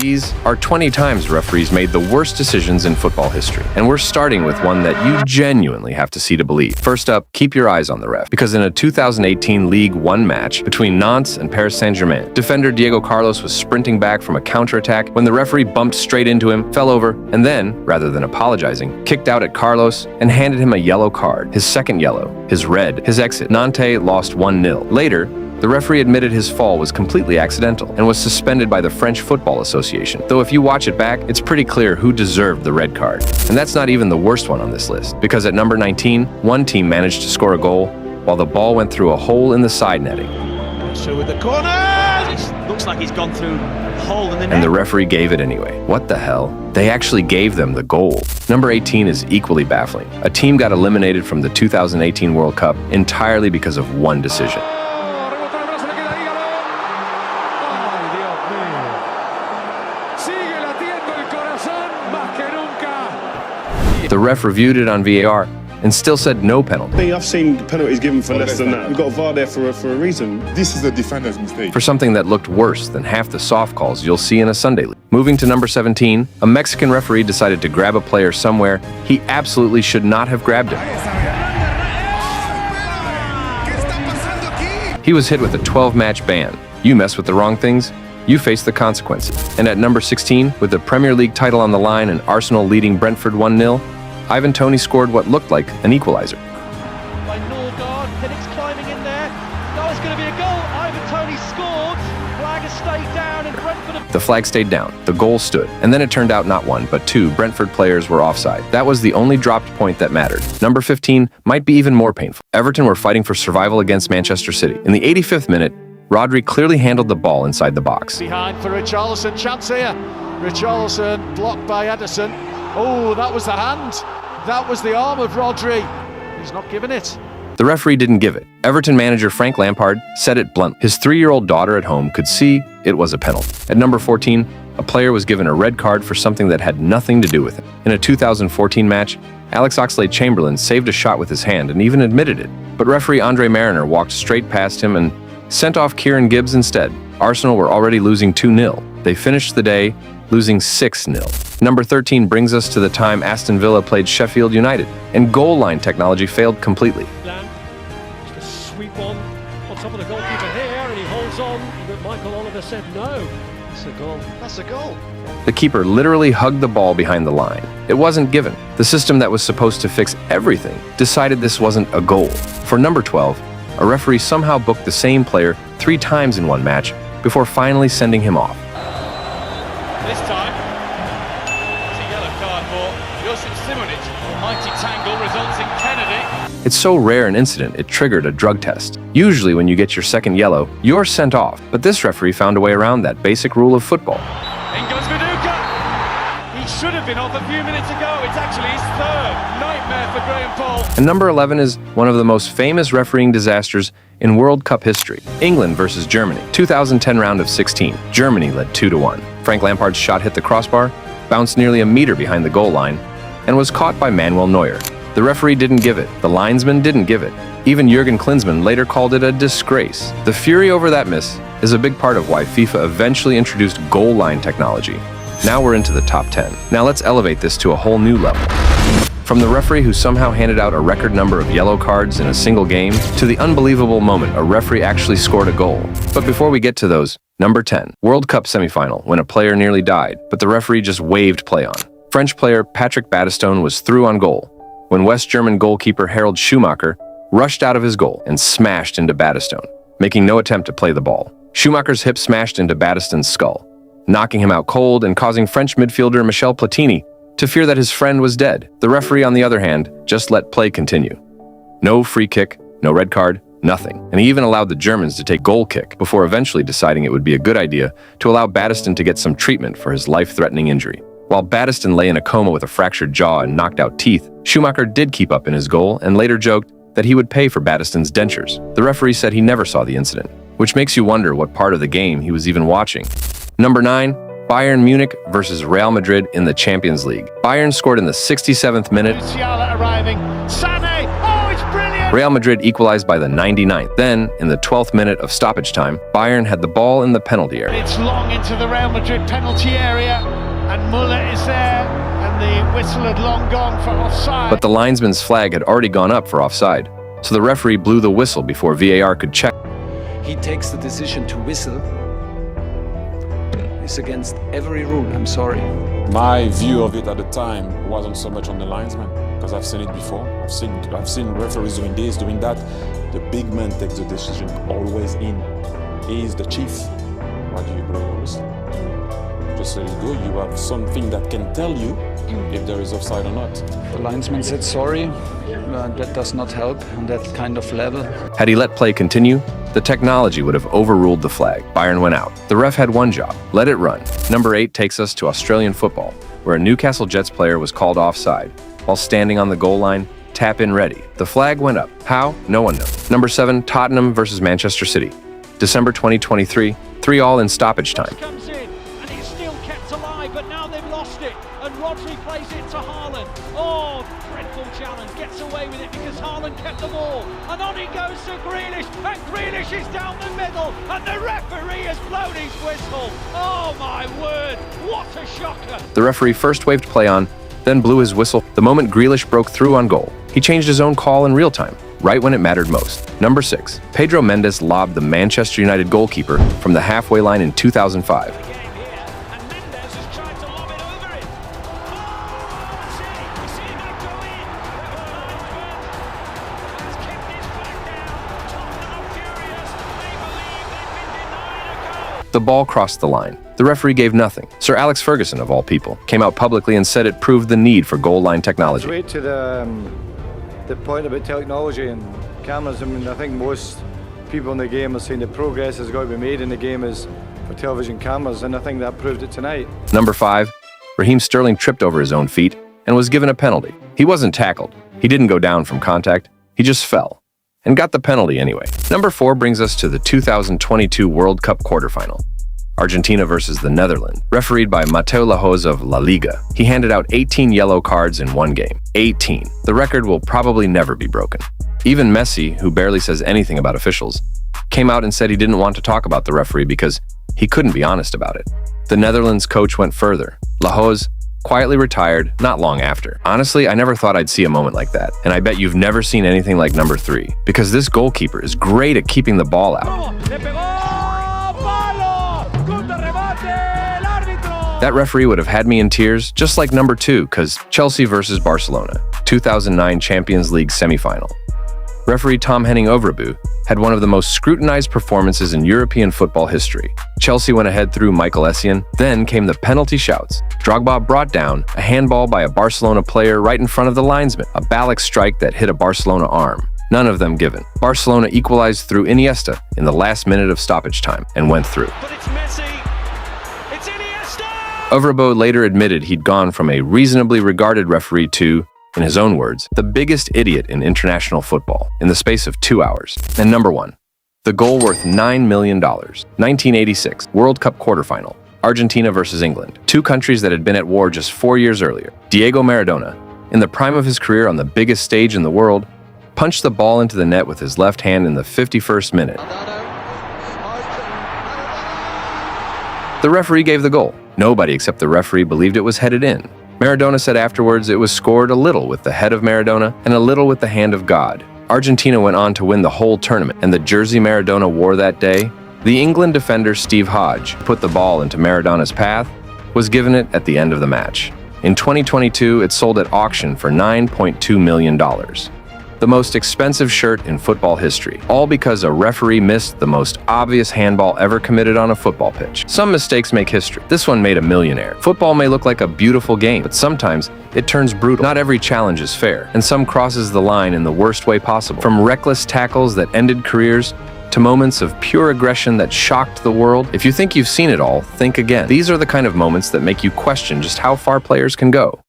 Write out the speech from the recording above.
These are 20 times referees made the worst decisions in football history. And we're starting with one that you genuinely have to see to believe. First up, keep your eyes on the ref, because in a 2018 League One match between Nantes and Paris Saint-Germain, defender Diego Carlos was sprinting back from a counterattack when the referee bumped straight into him, fell over, and then, rather than apologizing, kicked out at Carlos and handed him a yellow card, his second yellow, his red, his exit. Nantes lost 1-0. Later, the referee admitted his fall was completely accidental and was suspended by the French Football Association. Though if you watch it back, it's pretty clear who deserved the red card. And that's not even the worst one on this list, because at number 19, one team managed to score a goal while the ball went through a hole in the side netting. So with the corner, it looks like he's gone through a hole in the net. And the referee gave it anyway. What the hell? They actually gave them the goal. Number 18 is equally baffling. A team got eliminated from the 2018 World Cup entirely because of one decision. The ref reviewed it on VAR and still said no penalty. I've seen penalties given for less than that. We've got VAR there for a reason. This is the defender's mistake. For something that looked worse than half the soft calls you'll see in a Sunday league. Moving to number 17, a Mexican referee decided to grab a player somewhere he absolutely should not have grabbed him. He was hit with a 12-match ban. You mess with the wrong things, you face the consequences. And at number 16, with the Premier League title on the line and Arsenal leading Brentford 1-0, Ivan Toney scored what looked like an equalizer. By Norgard, Penix climbing in there. No, it's going to be a goal. Ivan Toney scored. Flag has stayed down and Brentford... The flag stayed down. The goal stood. And then it turned out not one, but two Brentford players were offside. That was the only dropped point that mattered. Number 15 might be even more painful. Everton were fighting for survival against Manchester City. In the 85th minute, Rodri clearly handled the ball inside the box. Behind for Richarlison, chance here. Richarlison blocked by Ederson. Oh, that was the hand. That was the arm of Rodri. He's not giving it. The referee didn't give it. Everton manager Frank Lampard said it bluntly. His 3-year-old daughter at home could see it was a penalty. At number 14, a player was given a red card for something that had nothing to do with it. In a 2014 match, Alex Oxlade-Chamberlain saved a shot with his hand and even admitted it. But referee Andre Mariner walked straight past him and sent off Kieran Gibbs instead. Arsenal were already losing 2-0. They finished the day losing 6-0. Number 13 brings us to the time Aston Villa played Sheffield United, and goal line technology failed completely. Just a sweep on top of the goalkeeper here, and he holds on, but Michael Oliver said no. That's a goal. That's a goal. The keeper literally hugged the ball behind the line. It wasn't given. The system that was supposed to fix everything decided this wasn't a goal. For number 12, a referee somehow booked the same player 3 times in one match before finally sending him off. This time, it's a yellow card for Josip Simonic. Mighty tangle results in Kennedy. It's so rare an incident, it triggered a drug test. Usually when you get your second yellow, you're sent off. But this referee found a way around that basic rule of football. In goes Viduka. He should have been off a few minutes ago. It's actually his third. Nightmare for Graham Paul. And number 11 is one of the most famous refereeing disasters in World Cup history. England versus Germany. 2010 round of 16. Germany led 2-1. Frank Lampard's shot hit the crossbar, bounced nearly a meter behind the goal line, and was caught by Manuel Neuer. The referee didn't give it. The linesman didn't give it. Even Jurgen Klinsmann later called it a disgrace. The fury over that miss is a big part of why FIFA eventually introduced goal line technology. Now we're into the top 10. Now let's elevate this to a whole new level. From the referee who somehow handed out a record number of yellow cards in a single game, to the unbelievable moment a referee actually scored a goal. But before we get to those, number 10, World Cup semifinal, when a player nearly died, but the referee just waved play on. French player Patrick Battistone was through on goal, when West German goalkeeper Harald Schumacher rushed out of his goal and smashed into Battistone, making no attempt to play the ball. Schumacher's hip smashed into Battistone's skull, knocking him out cold and causing French midfielder Michel Platini to fear that his friend was dead. The referee, on the other hand, just let play continue. No free kick, no red card, nothing. And he even allowed the Germans to take goal kick before eventually deciding it would be a good idea to allow Battiston to get some treatment for his life-threatening injury. While Battiston lay in a coma with a fractured jaw and knocked out teeth, Schumacher did keep up in his goal and later joked that he would pay for Battiston's dentures. The referee said he never saw the incident, which makes you wonder what part of the game he was even watching. Number 9, Bayern Munich versus Real Madrid in the Champions League. Bayern scored in the 67th minute. Musiala arriving. Sané. Oh, it's brilliant. Real Madrid equalized by the 99th. Then, in the 12th minute of stoppage time, Bayern had the ball in the penalty area. It's long into the Real Madrid penalty area, and Muller is there, and the whistle had long gone for offside. But the linesman's flag had already gone up for offside, so the referee blew the whistle before VAR could check. He takes the decision to whistle. It's against every rule, I'm sorry. My view of it at the time wasn't so much on the linesman, because I've seen it before. I've seen referees doing this, doing that. The big man takes the decision always in. He is the chief. Why do you blow your whistle? Just let it go. You have something that can tell you if there is offside or not. The linesman said sorry. That does not help on that kind of level. Had he let play continue, the technology would have overruled the flag. Bayern went out. The ref had one job: let it run. Number 8 takes us to Australian football, where a Newcastle Jets player was called offside while standing on the goal line, tap in ready. The flag went up. How? No one knows. Number 7, Tottenham versus Manchester City. December 2023, 3-3 in stoppage time. Comes in, and he's still kept alive, but now they've lost it, and Rodri plays it to Haaland. Oh, dreadful challenge, gets away with it because Haaland kept the ball, and on he goes to Grealish, and Grealish is down the middle, and the referee has blown his whistle. Oh my word, what a shocker. The referee first waved play on, then blew his whistle the moment Grealish broke through on goal. He changed his own call in real time, right when it mattered most. Number 6, Pedro Mendes lobbed the Manchester United goalkeeper from the halfway line in 2005. The ball crossed the line. The referee gave nothing. Sir Alex Ferguson, of all people, came out publicly and said it proved the need for goal line technology. Straight to the point about technology and cameras. I mean, I think most people in the game are saying the progress has got to be made in the game is for television cameras, and I think that proved it tonight. Number 5, Raheem Sterling tripped over his own feet and was given a penalty. He wasn't tackled. He didn't go down from contact. He just fell and got the penalty anyway. Number 4 brings us to the 2022 World Cup quarterfinal. Argentina versus the Netherlands, refereed by Mateo Lahoz of La Liga. He handed out 18 yellow cards in one game. 18. The record will probably never be broken. Even Messi, who barely says anything about officials, came out and said he didn't want to talk about the referee because he couldn't be honest about it. The Netherlands coach went further. Lahoz quietly retired not long after. Honestly, I never thought I'd see a moment like that, and I bet you've never seen anything like number 3, because this goalkeeper is great at keeping the ball out. That referee would have had me in tears, just like number 2, because Chelsea versus Barcelona, 2009 Champions League semifinal. Referee Tom Henning Overbu had one of the most scrutinized performances in European football history. Chelsea went ahead through Michael Essien, then came the penalty shouts. Drogba brought down a handball by a Barcelona player right in front of the linesman, a Ballack strike that hit a Barcelona arm. None of them given. Barcelona equalized through Iniesta in the last minute of stoppage time and went through. But it's Messi. It's Iniesta. Overbo later admitted he'd gone from a reasonably regarded referee to, in his own words, the biggest idiot in international football in the space of 2 hours. And number 1, the goal worth $9 million. 1986 World Cup quarterfinal. Argentina versus England, 2 countries that had been at war just 4 years earlier. Diego Maradona, in the prime of his career on the biggest stage in the world, punched the ball into the net with his left hand in the 51st minute. The referee gave the goal. Nobody except the referee believed it was headed in. Maradona said afterwards it was scored a little with the head of Maradona and a little with the hand of God. Argentina went on to win the whole tournament, and the jersey Maradona wore that day, the England defender Steve Hodge put the ball into Maradona's path, was given it at the end of the match. In 2022, it sold at auction for $9.2 million. The most expensive shirt in football history, all because a referee missed the most obvious handball ever committed on a football pitch. Some mistakes make history. This one made a millionaire. Football may look like a beautiful game, but sometimes it turns brutal. Not every challenge is fair, and some crosses the line in the worst way possible. From reckless tackles that ended careers to moments of pure aggression that shocked the world. If you think you've seen it all, think again. These are the kind of moments that make you question just how far players can go.